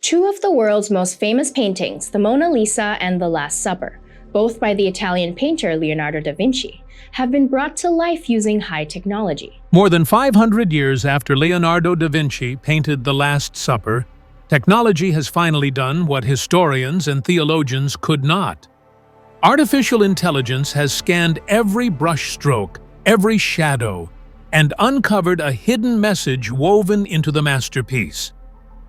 Two of the world's most famous paintings, the Mona Lisa and The Last Supper, both by the Italian painter Leonardo da Vinci, have been brought to life using high technology. More than 500 years after Leonardo da Vinci painted The Last Supper, technology has finally done what historians and theologians could not. Artificial intelligence has scanned every brushstroke, every shadow, and uncovered a hidden message woven into the masterpiece.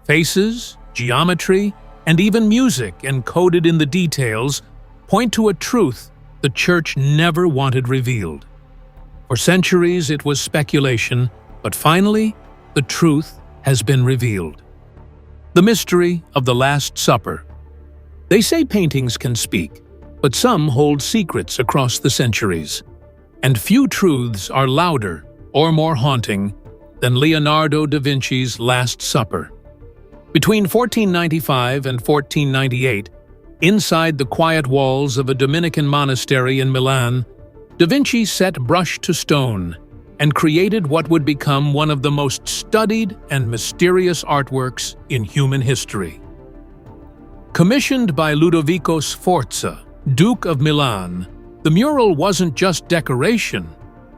Faces, geometry, and even music encoded in the details point to a truth the Church never wanted revealed. For centuries it was speculation, but finally the truth has been revealed. The mystery of the Last Supper. They say paintings can speak, but some hold secrets across the centuries. And few truths are louder or more haunting than Leonardo da Vinci's Last Supper. Between 1495 and 1498, inside the quiet walls of a Dominican monastery in Milan, Da Vinci set brush to stone and created what would become one of the most studied and mysterious artworks in human history. Commissioned by Ludovico Sforza, Duke of Milan, the mural wasn't just decoration,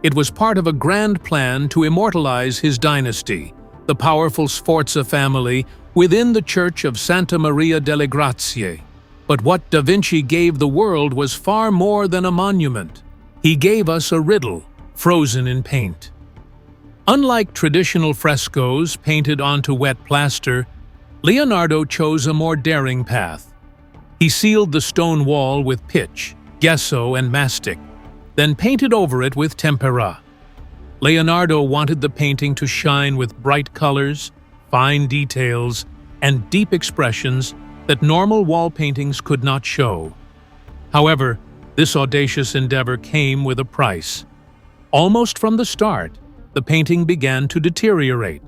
it was part of a grand plan to immortalize his dynasty, the powerful Sforza family, within the Church of Santa Maria delle Grazie. But what Da Vinci gave the world was far more than a monument. He gave us a riddle, frozen in paint. Unlike traditional frescoes painted onto wet plaster, Leonardo chose a more daring path. He sealed the stone wall with pitch, gesso, and mastic, then painted over it with tempera. Leonardo wanted the painting to shine with bright colors, fine details, and deep expressions that normal wall paintings could not show. However, this audacious endeavor came with a price. Almost from the start, the painting began to deteriorate,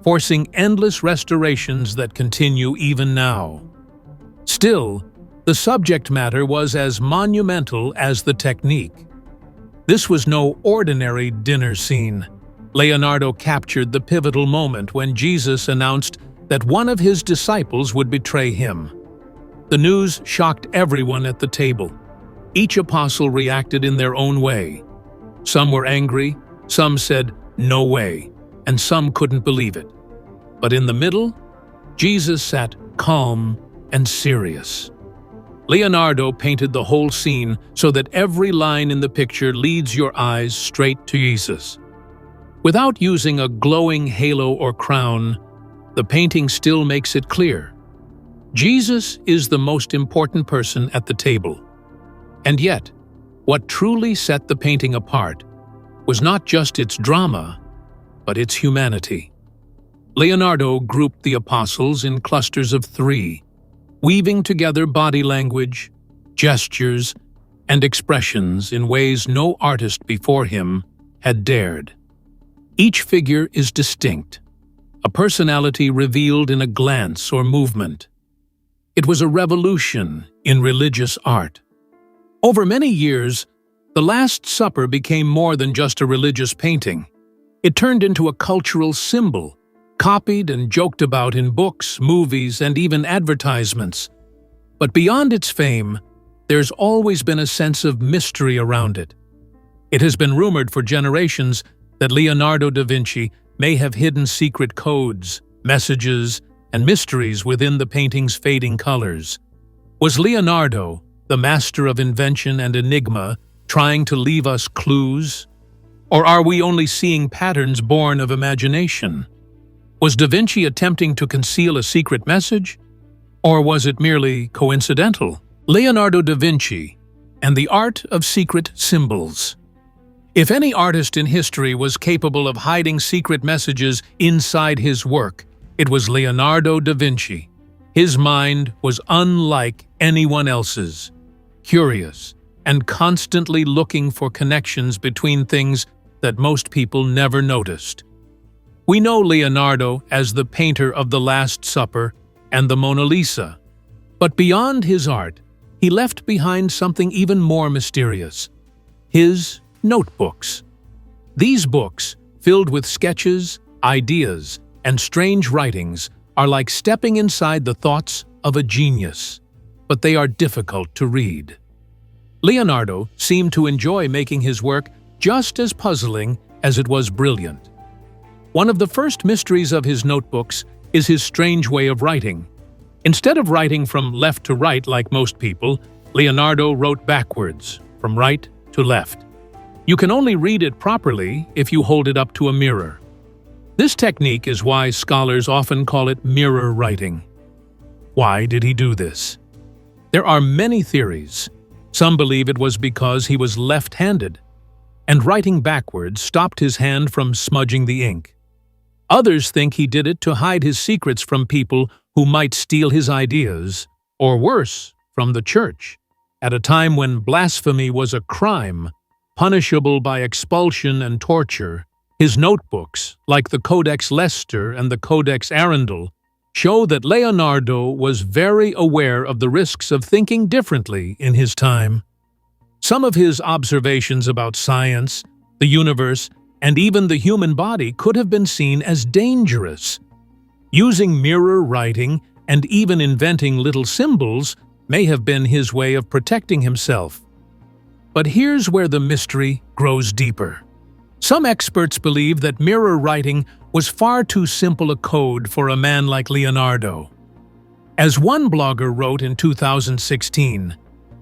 forcing endless restorations that continue even now. Still, the subject matter was as monumental as the technique. This was no ordinary dinner scene. Leonardo captured the pivotal moment when Jesus announced that one of his disciples would betray him. The news shocked everyone at the table. Each apostle reacted in their own way. Some were angry, some said, "No way," and some couldn't believe it. But in the middle, Jesus sat calm and serious. Leonardo painted the whole scene so that every line in the picture leads your eyes straight to Jesus. Without using a glowing halo or crown, the painting still makes it clear. Jesus is the most important person at the table. And yet, what truly set the painting apart was not just its drama, but its humanity. Leonardo grouped the apostles in clusters of 3, weaving together body language, gestures, and expressions in ways no artist before him had dared. Each figure is distinct, a personality revealed in a glance or movement. It was a revolution in religious art. Over many years, The Last Supper became more than just a religious painting. It turned into a cultural symbol, copied and joked about in books, movies, and even advertisements. But beyond its fame, there's always been a sense of mystery around it. It has been rumored for generations that Leonardo da Vinci may have hidden secret codes, messages, and mysteries within the painting's fading colors. Was Leonardo, the master of invention and enigma, trying to leave us clues? Or are we only seeing patterns born of imagination? Was Da Vinci attempting to conceal a secret message? Or was it merely coincidental? Leonardo da Vinci and the art of secret symbols. If any artist in history was capable of hiding secret messages inside his work, it was Leonardo da Vinci. His mind was unlike anyone else's, curious and constantly looking for connections between things that most people never noticed. We know Leonardo as the painter of The Last Supper and the Mona Lisa, but beyond his art, he left behind something even more mysterious: his notebooks. These books, filled with sketches, ideas, and strange writings, are like stepping inside the thoughts of a genius, but they are difficult to read. Leonardo seemed to enjoy making his work just as puzzling as it was brilliant. One of the first mysteries of his notebooks is his strange way of writing. Instead of writing from left to right like most people, Leonardo wrote backwards, from right to left. You can only read it properly if you hold it up to a mirror. This technique is why scholars often call it mirror writing. Why did he do this? There are many theories. Some believe it was because he was left-handed, and writing backwards stopped his hand from smudging the ink. Others think he did it to hide his secrets from people who might steal his ideas, or worse, from the church, at a time when blasphemy was a crime, punishable by expulsion and torture. His notebooks, like the Codex Leicester and the Codex Arundel, show that Leonardo was very aware of the risks of thinking differently in his time. Some of his observations about science, the universe, and even the human body could have been seen as dangerous. Using mirror writing and even inventing little symbols may have been his way of protecting himself. But here's where the mystery grows deeper. Some experts believe that mirror writing was far too simple a code for a man like Leonardo. As one blogger wrote in 2016,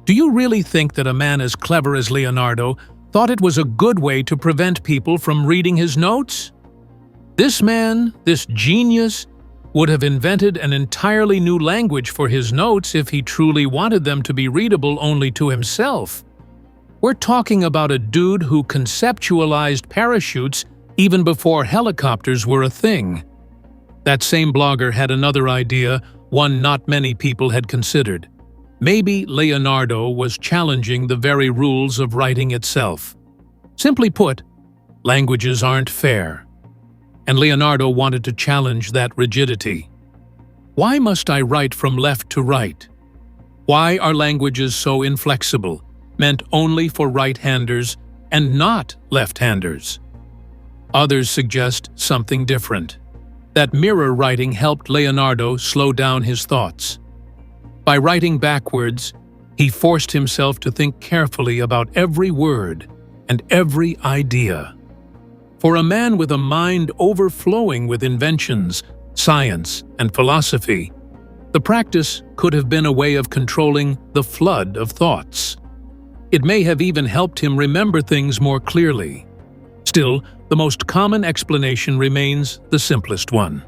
"Do you really think that a man as clever as Leonardo thought it was a good way to prevent people from reading his notes? This man, this genius, would have invented an entirely new language for his notes if he truly wanted them to be readable only to himself. We're talking about a dude who conceptualized parachutes even before helicopters were a thing." That same blogger had another idea, one not many people had considered. Maybe Leonardo was challenging the very rules of writing itself. Simply put, languages aren't fair. And Leonardo wanted to challenge that rigidity. Why must I write from left to right? Why are languages so inflexible, meant only for right-handers and not left-handers? Others suggest something different. That mirror writing helped Leonardo slow down his thoughts. By writing backwards, he forced himself to think carefully about every word and every idea. For a man with a mind overflowing with inventions, science, and philosophy, the practice could have been a way of controlling the flood of thoughts. It may have even helped him remember things more clearly. Still, the most common explanation remains the simplest one.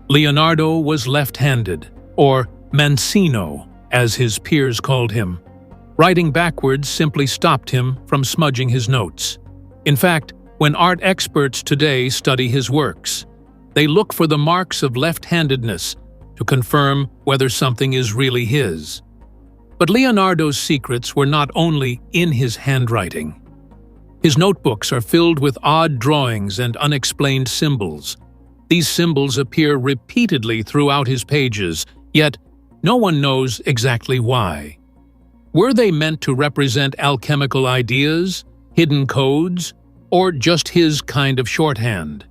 Leonardo was left-handed, or Mancino, as his peers called him. Writing backwards simply stopped him from smudging his notes. In fact, when art experts today study his works, they look for the marks of left-handedness to confirm whether something is really his. But Leonardo's secrets were not only in his handwriting. His notebooks are filled with odd drawings and unexplained symbols. These symbols appear repeatedly throughout his pages, yet no one knows exactly why. Were they meant to represent alchemical ideas, hidden codes, or just his kind of shorthand?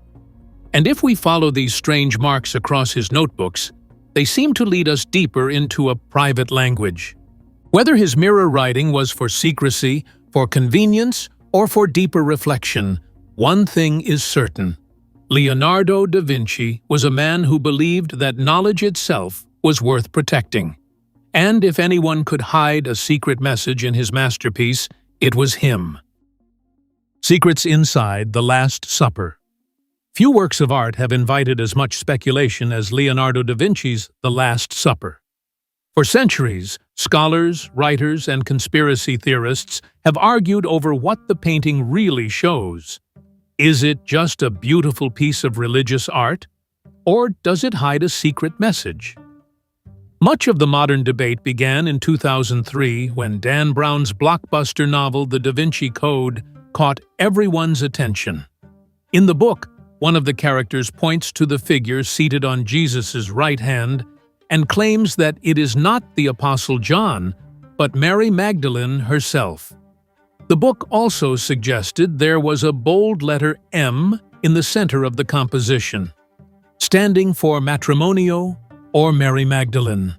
And if we follow these strange marks across his notebooks, they seem to lead us deeper into a private language. Whether his mirror writing was for secrecy, for convenience, or for deeper reflection, one thing is certain. Leonardo da Vinci was a man who believed that knowledge itself was worth protecting. And if anyone could hide a secret message in his masterpiece, it was him. Secrets inside The Last Supper. Few works of art have invited as much speculation as Leonardo da Vinci's The Last Supper. For centuries, scholars, writers, and conspiracy theorists have argued over what the painting really shows. Is it just a beautiful piece of religious art, or does it hide a secret message? Much of the modern debate began in 2003 when Dan Brown's blockbuster novel The Da Vinci Code caught everyone's attention. In the book, one of the characters points to the figure seated on Jesus' right hand and claims that it is not the Apostle John, but Mary Magdalene herself. The book also suggested there was a bold letter M in the center of the composition. standing for matrimonio or Mary Magdalene.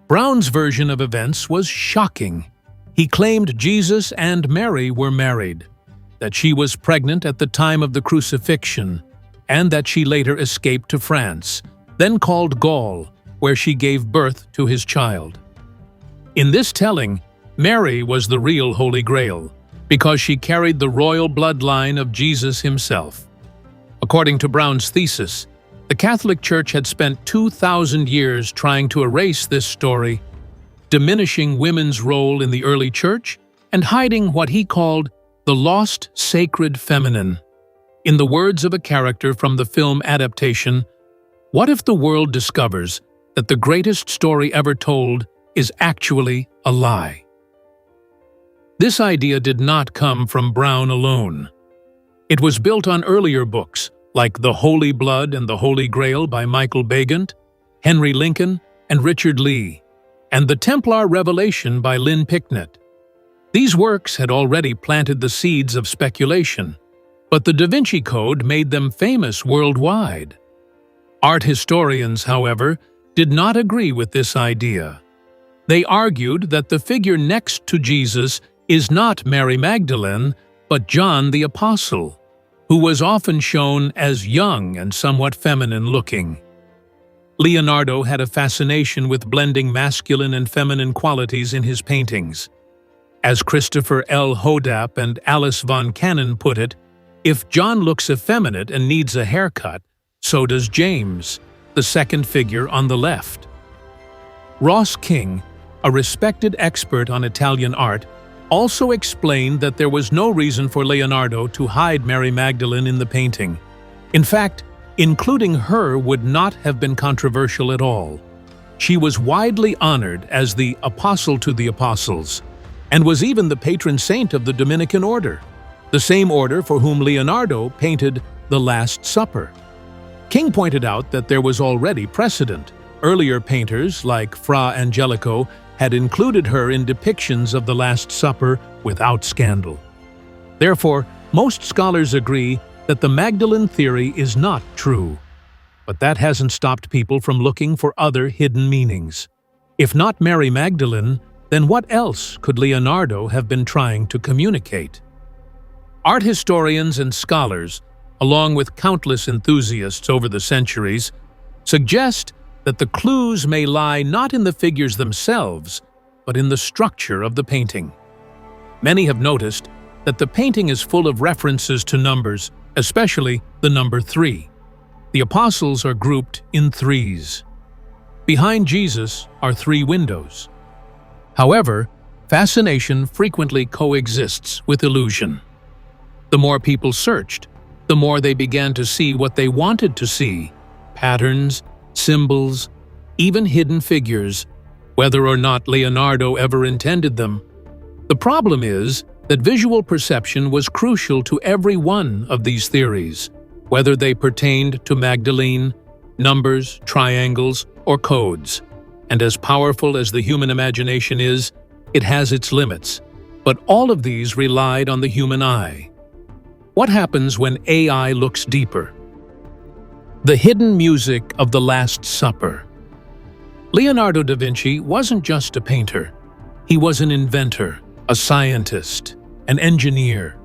Brown's version of events was shocking. He claimed Jesus and Mary were married, that she was pregnant at the time of the crucifixion, and that she later escaped to France, then called Gaul, where she gave birth to his child. In this telling, Mary was the real Holy Grail, because she carried the royal bloodline of Jesus himself. According to Brown's thesis, the Catholic Church had spent 2,000 years trying to erase this story, diminishing women's role in the early church and hiding what he called the lost sacred feminine. In the words of a character from the film adaptation, what if the world discovers that the greatest story ever told is actually a lie? This idea did not come from Brown alone. It was built on earlier books like The Holy Blood and the Holy Grail by Michael Begant, Henry Lincoln, and Richard Lee, and The Templar Revelation by Lynn Picknett. These works had already planted the seeds of speculation, but the Da Vinci Code made them famous worldwide. Art historians, however, did not agree with this idea. They argued that the figure next to Jesus is not Mary Magdalene, but John the Apostle, who was often shown as young and somewhat feminine-looking. Leonardo had a fascination with blending masculine and feminine qualities in his paintings. As Christopher L. Hodap and Alice von Cannon put it, if John looks effeminate and needs a haircut, so does James, the second figure on the left. Ross King, a respected expert on Italian art, also explained that there was no reason for Leonardo to hide Mary Magdalene in the painting. In fact, including her would not have been controversial at all. She was widely honored as the apostle to the apostles, and was even the patron saint of the Dominican order, the same order for whom Leonardo painted The Last Supper. King pointed out that there was already precedent. Earlier painters, like Fra Angelico, had included her in depictions of the Last Supper without scandal. Therefore, most scholars agree that the Magdalene theory is not true. But that hasn't stopped people from looking for other hidden meanings. If not Mary Magdalene, then what else could Leonardo have been trying to communicate? Art historians and scholars, along with countless enthusiasts over the centuries, suggest that the clues may lie not in the figures themselves, but in the structure of the painting. Many have noticed that the painting is full of references to numbers, especially the number 3. The apostles are grouped in threes. Behind Jesus are 3 windows. However, fascination frequently coexists with illusion. The more people searched, the more they began to see what they wanted to see: patterns, symbols, even hidden figures, whether or not Leonardo ever intended them. The problem is that visual perception was crucial to every one of these theories, whether they pertained to Magdalene, numbers, triangles, or codes. And as powerful as the human imagination is, it has its limits. But all of these relied on the human eye. What happens when AI looks deeper? The hidden music of the Last Supper. Leonardo da Vinci wasn't just a painter. He was an inventor, a scientist, an engineer,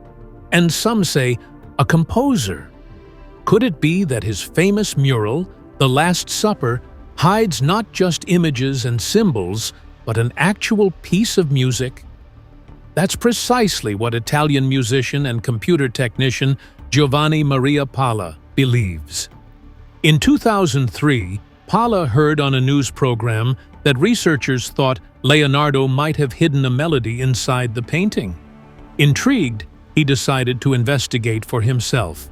and some say a composer. Could it be that his famous mural, The Last Supper, hides not just images and symbols, but an actual piece of music? That's precisely what Italian musician and computer technician Giovanni Maria Palla believes. In 2003, Palla heard on a news program that researchers thought Leonardo might have hidden a melody inside the painting. Intrigued, he decided to investigate for himself.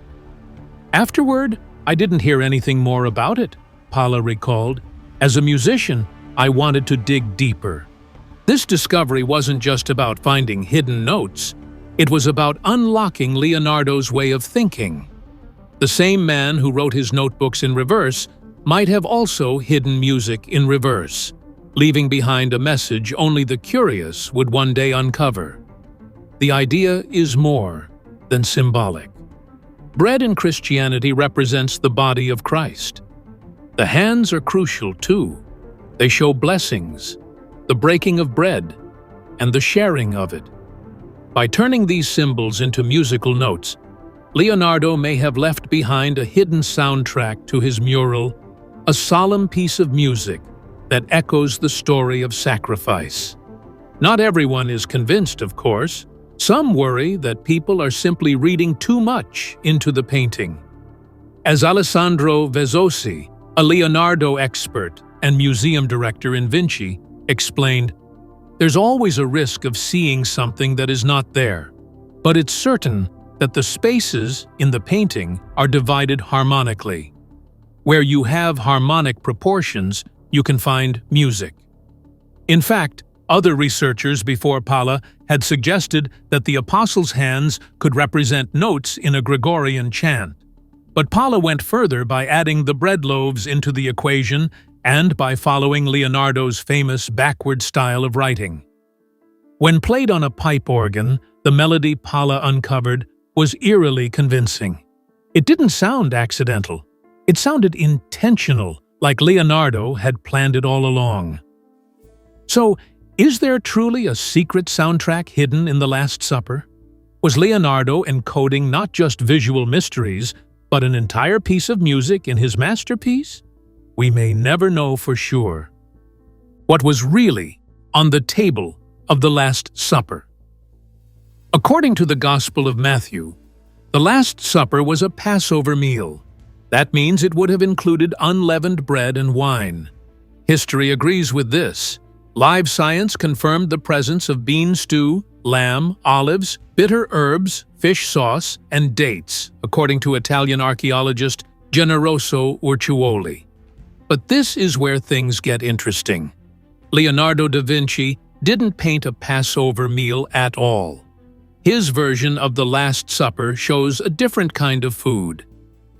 Afterward, I didn't hear anything more about it, Palla recalled. As a musician, I wanted to dig deeper. This discovery wasn't just about finding hidden notes. It was about unlocking Leonardo's way of thinking. The same man who wrote his notebooks in reverse might have also hidden music in reverse, leaving behind a message only the curious would one day uncover. The idea is more than symbolic. Bread in Christianity represents the body of Christ. The hands are crucial too. They show blessings, the breaking of bread, and the sharing of it. By turning these symbols into musical notes, Leonardo may have left behind a hidden soundtrack to his mural, a solemn piece of music that echoes the story of sacrifice. Not everyone is convinced, of course. Some worry that people are simply reading too much into the painting. As Alessandro Vezzosi, a Leonardo expert and museum director in Vinci, explained, "There's always a risk of seeing something that is not there, but it's certain that the spaces in the painting are divided harmonically. Where you have harmonic proportions, you can find music." In fact, other researchers before Palla had suggested that the apostles' hands could represent notes in a Gregorian chant. But Palla went further by adding the bread loaves into the equation and by following Leonardo's famous backward style of writing. When played on a pipe organ, the melody Palla uncovered was eerily convincing. It didn't sound accidental. It sounded intentional, like Leonardo had planned it all along. So, is there truly a secret soundtrack hidden in the Last Supper? Was Leonardo encoding not just visual mysteries, but an entire piece of music in his masterpiece? We may never know for sure. What was really on the table of the Last Supper? According to the Gospel of Matthew, the Last Supper was a Passover meal. That means it would have included unleavened bread and wine. History agrees with this. Live science confirmed the presence of bean stew, lamb, olives, bitter herbs, fish sauce, and dates, according to Italian archaeologist Generoso Urciuoli. But this is where things get interesting. Leonardo da Vinci didn't paint a Passover meal at all. His version of the Last Supper shows a different kind of food,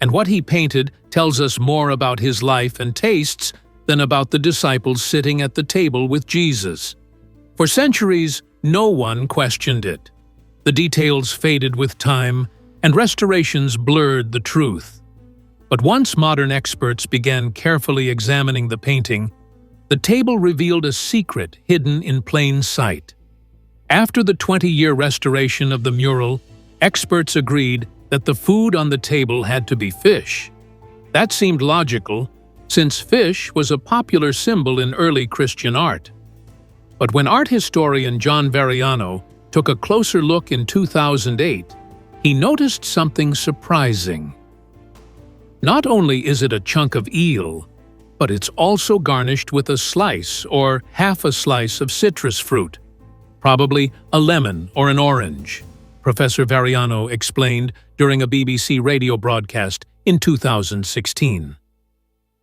and what he painted tells us more about his life and tastes than about the disciples sitting at the table with Jesus. For centuries, no one questioned it. The details faded with time, and restorations blurred the truth. But once modern experts began carefully examining the painting, the table revealed a secret hidden in plain sight. After the 20-year restoration of the mural, experts agreed that the food on the table had to be fish. That seemed logical, since fish was a popular symbol in early Christian art. But when art historian John Variano took a closer look in 2008, he noticed something surprising. Not only is it a chunk of eel, but it's also garnished with a slice or half a slice of citrus fruit, probably a lemon or an orange, Professor Variano explained during a BBC radio broadcast in 2016.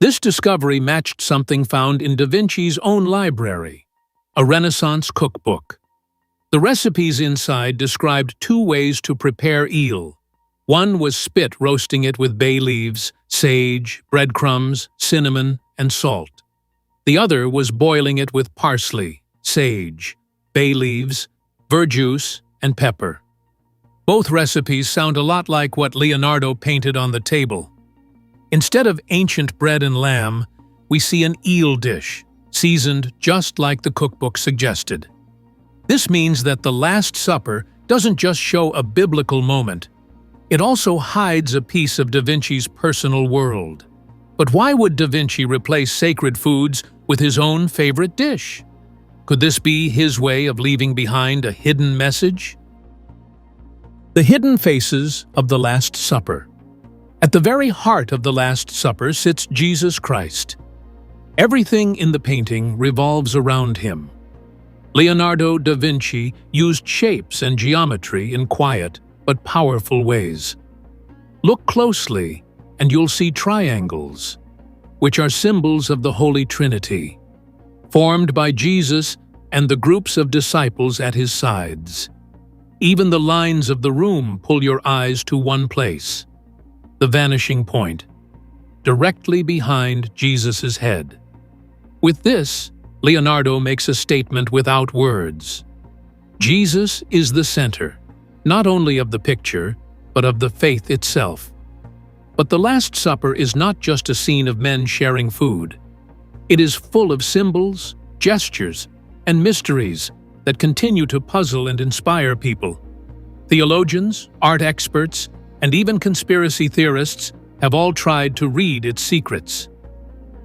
This discovery matched something found in Da Vinci's own library, a Renaissance cookbook. The recipes inside described 2 ways to prepare eel. One was spit roasting it with bay leaves, sage, breadcrumbs, cinnamon, and salt. The other was boiling it with parsley, sage, bay leaves, verjuice, and pepper. Both recipes sound a lot like what Leonardo painted on the table. Instead of ancient bread and lamb, we see an eel dish, seasoned just like the cookbook suggested. This means that the Last Supper doesn't just show a biblical moment, it also hides a piece of Da Vinci's personal world. But why would Da Vinci replace sacred foods with his own favorite dish? Could this be his way of leaving behind a hidden message? The hidden faces of the Last Supper. At the very heart of the Last Supper sits Jesus Christ. Everything in the painting revolves around him. Leonardo da Vinci used shapes and geometry in quiet but powerful ways. Look closely, and you'll see triangles, which are symbols of the Holy Trinity, formed by Jesus and the groups of disciples at his sides. Even the lines of the room pull your eyes to one place, the vanishing point, directly behind Jesus' head. With this, Leonardo makes a statement without words. Jesus is the center, not only of the picture, but of the faith itself. But the Last Supper is not just a scene of men sharing food. It is full of symbols, gestures, and mysteries that continue to puzzle and inspire people. Theologians, art experts, and even conspiracy theorists have all tried to read its secrets.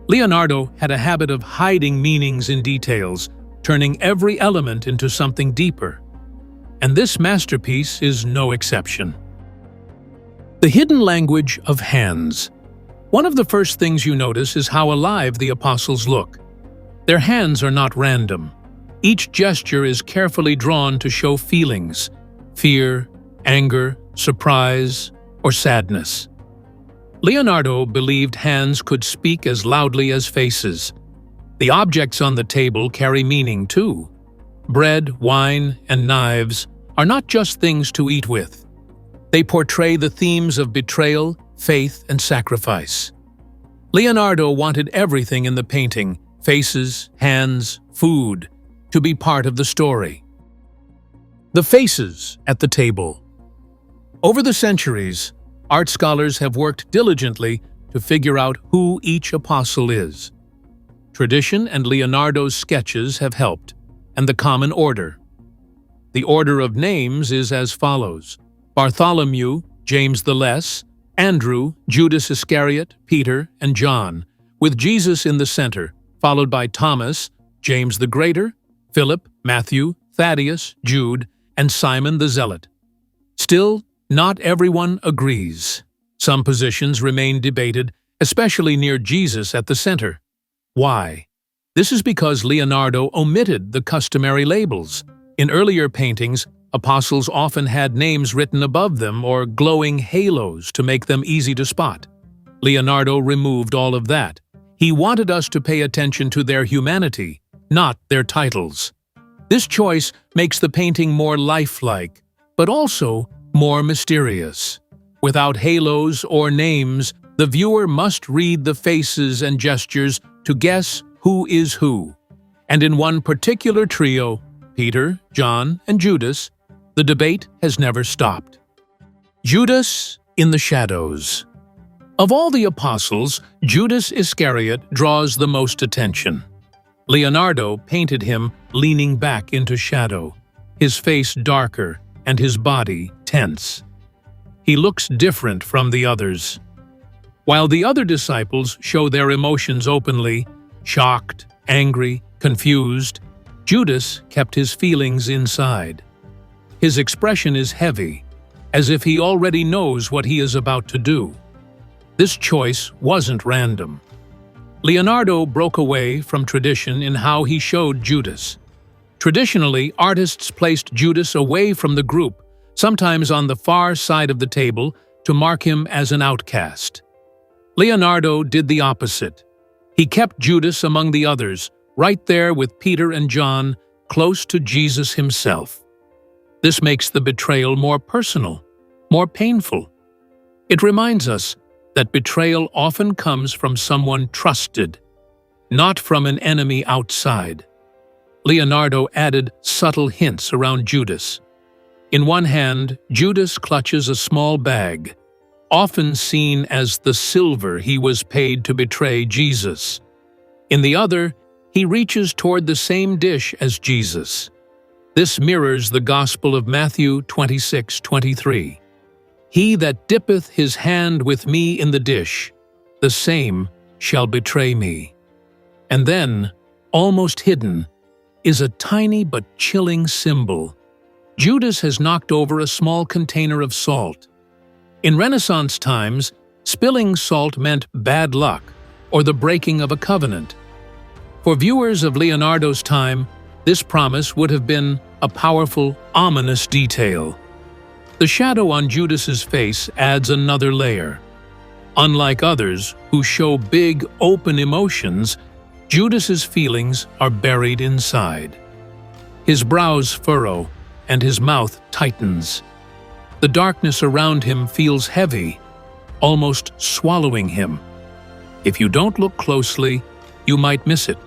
Leonardo had a habit of hiding meanings in details, turning every element into something deeper. And this masterpiece is no exception. The hidden language of hands. One of the first things you notice is how alive the apostles look. Their hands are not random. Each gesture is carefully drawn to show feelings: fear, anger, surprise, or sadness. Leonardo believed hands could speak as loudly as faces. The objects on the table carry meaning too. Bread, wine, and knives are not just things to eat with. They portray the themes of betrayal, faith, and sacrifice. Leonardo wanted everything in the painting, faces, hands, food, to be part of the story. The faces at the table. Over the centuries, art scholars have worked diligently to figure out who each apostle is. Tradition and Leonardo's sketches have helped, and the common order. The order of names is as follows: Bartholomew, James the Less, Andrew, Judas Iscariot, Peter, and John, with Jesus in the center, followed by Thomas, James the Greater, Philip, Matthew, Thaddeus, Jude, and Simon the Zealot. Still, not everyone agrees. Some positions remain debated, especially near Jesus at the center. Why? This is because Leonardo omitted the customary labels. In earlier paintings, apostles often had names written above them or glowing halos to make them easy to spot. Leonardo removed all of that. He wanted us to pay attention to their humanity, not their titles. This choice makes the painting more lifelike, but also more mysterious. Without halos or names, the viewer must read the faces and gestures to guess who is who. And in one particular trio, Peter, John, and Judas, the debate has never stopped. Judas in the shadows. Of all the apostles, Judas Iscariot draws the most attention. Leonardo painted him leaning back into shadow, his face darker and his body tense. He looks different from the others. While the other disciples show their emotions openly, shocked, angry, confused, Judas kept his feelings inside. His expression is heavy, as if he already knows what he is about to do. This choice wasn't random. Leonardo broke away from tradition in how he showed Judas. Traditionally, artists placed Judas away from the group, sometimes on the far side of the table, to mark him as an outcast. Leonardo did the opposite. He kept Judas among the others, right there with Peter and John, close to Jesus himself. This makes the betrayal more personal, more painful. It reminds us that betrayal often comes from someone trusted, not from an enemy outside. Leonardo added subtle hints around Judas. In one hand, Judas clutches a small bag, often seen as the silver he was paid to betray Jesus. In the other, he reaches toward the same dish as Jesus. This mirrors the Gospel of Matthew 26:23. He that dippeth his hand with me in the dish, the same shall betray me. And then, almost hidden, is a tiny but chilling symbol. Judas has knocked over a small container of salt. In Renaissance times, spilling salt meant bad luck or the breaking of a covenant. For viewers of Leonardo's time, this promise would have been a powerful, ominous detail. The shadow on Judas's face adds another layer. Unlike others who show big, open emotions, Judas's feelings are buried inside. His brows furrow and his mouth tightens. The darkness around him feels heavy, almost swallowing him. If you don't look closely, you might miss it.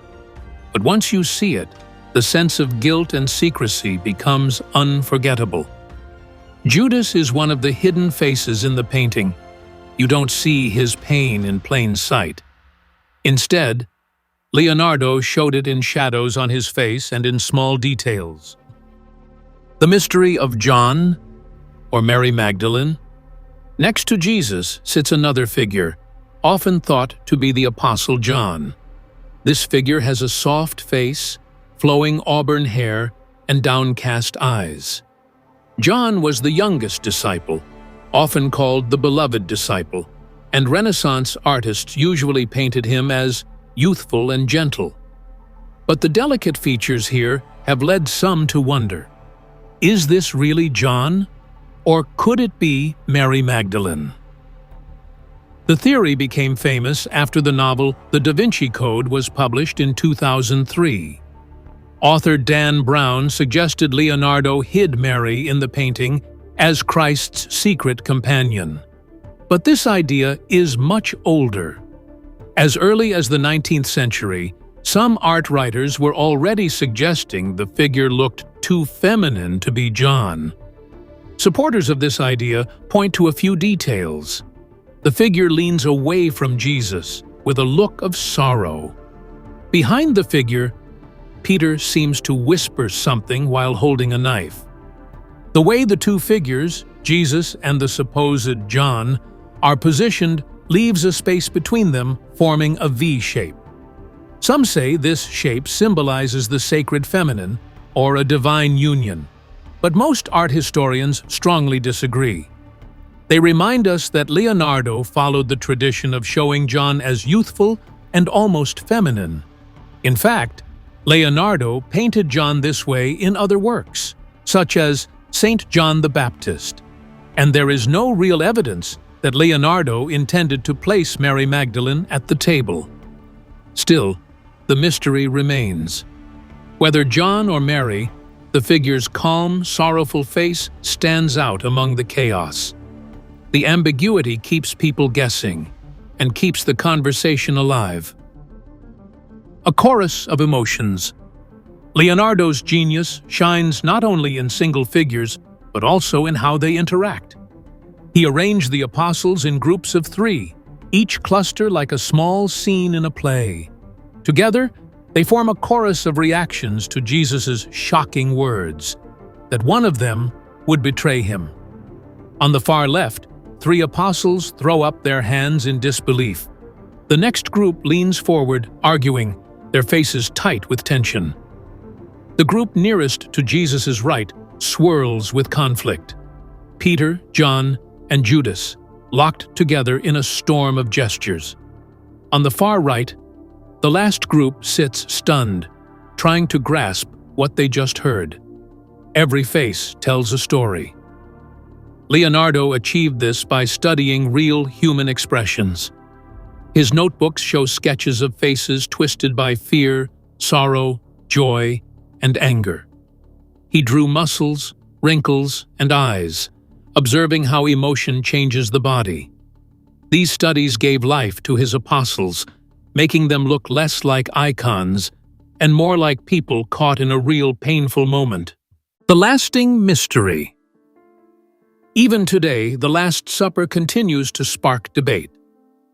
But once you see it, the sense of guilt and secrecy becomes unforgettable. Judas is one of the hidden faces in the painting. You don't see his pain in plain sight. Instead, Leonardo showed it in shadows on his face and in small details. The mystery of John, or Mary Magdalene. Next to Jesus sits another figure, often thought to be the Apostle John. This figure has a soft face, flowing auburn hair, and downcast eyes. John was the youngest disciple, often called the beloved disciple, and Renaissance artists usually painted him as youthful and gentle. But the delicate features here have led some to wonder, is this really John, or could it be Mary Magdalene? The theory became famous after the novel The Da Vinci Code was published in 2003. Author Dan Brown suggested Leonardo hid Mary in the painting as Christ's secret companion. But this idea is much older. As early as the 19th century, some art writers were already suggesting the figure looked too feminine to be John. Supporters of this idea point to a few details. The figure leans away from Jesus with a look of sorrow. Behind the figure, Peter seems to whisper something while holding a knife. The way the two figures, Jesus and the supposed John, are positioned leaves a space between them, forming a V shape. Some say this shape symbolizes the sacred feminine or a divine union, but most art historians strongly disagree. They remind us that Leonardo followed the tradition of showing John as youthful and almost feminine. In fact, Leonardo painted John this way in other works, such as Saint John the Baptist, and there is no real evidence that Leonardo intended to place Mary Magdalene at the table. Still, the mystery remains. Whether John or Mary, the figure's calm, sorrowful face stands out among the chaos. The ambiguity keeps people guessing and keeps the conversation alive. A chorus of emotions. Leonardo's genius shines not only in single figures, but also in how they interact. He arranged the apostles in groups of 3, each cluster like a small scene in a play. Together, they form a chorus of reactions to Jesus' shocking words, that one of them would betray him. On the far left, 3 apostles throw up their hands in disbelief. The next group leans forward, arguing, their faces tight with tension. The group nearest to Jesus' right swirls with conflict. Peter, John, and Judas, locked together in a storm of gestures. On the far right, the last group sits stunned, trying to grasp what they just heard. Every face tells a story. Leonardo achieved this by studying real human expressions. His notebooks show sketches of faces twisted by fear, sorrow, joy, and anger. He drew muscles, wrinkles, and eyes, observing how emotion changes the body. These studies gave life to his apostles, making them look less like icons and more like people caught in a real painful moment. The lasting mystery. Even today, the Last Supper continues to spark debate.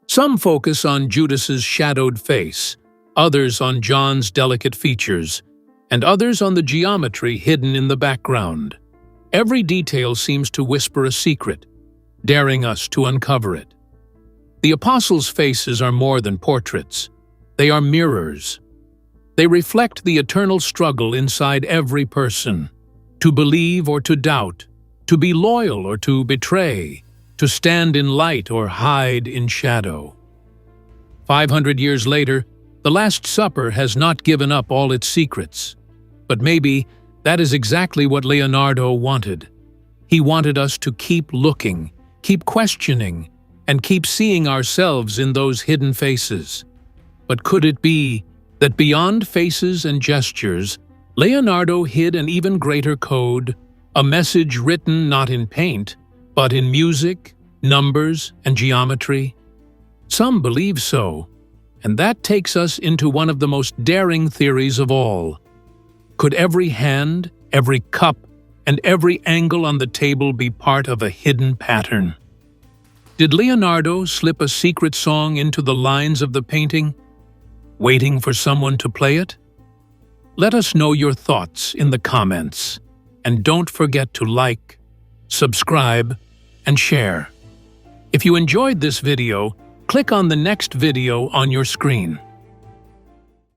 Some focus on Judas's shadowed face, others on John's delicate features, and others on the geometry hidden in the background. Every detail seems to whisper a secret, daring us to uncover it. The apostles' faces are more than portraits. They are mirrors. They reflect the eternal struggle inside every person, to believe or to doubt, to be loyal or to betray, to stand in light or hide in shadow. 500 years later, the Last Supper has not given up all its secrets. But maybe that is exactly what Leonardo wanted. He wanted us to keep looking, keep questioning, and keep seeing ourselves in those hidden faces. But could it be that beyond faces and gestures, Leonardo hid an even greater code, a message written not in paint, but in music, numbers, and geometry? Some believe so, and that takes us into one of the most daring theories of all. Could every hand, every cup, and every angle on the table be part of a hidden pattern? Did Leonardo slip a secret song into the lines of the painting, waiting for someone to play it? Let us know your thoughts in the comments, and don't forget to like, subscribe, and share. If you enjoyed this video, click on the next video on your screen.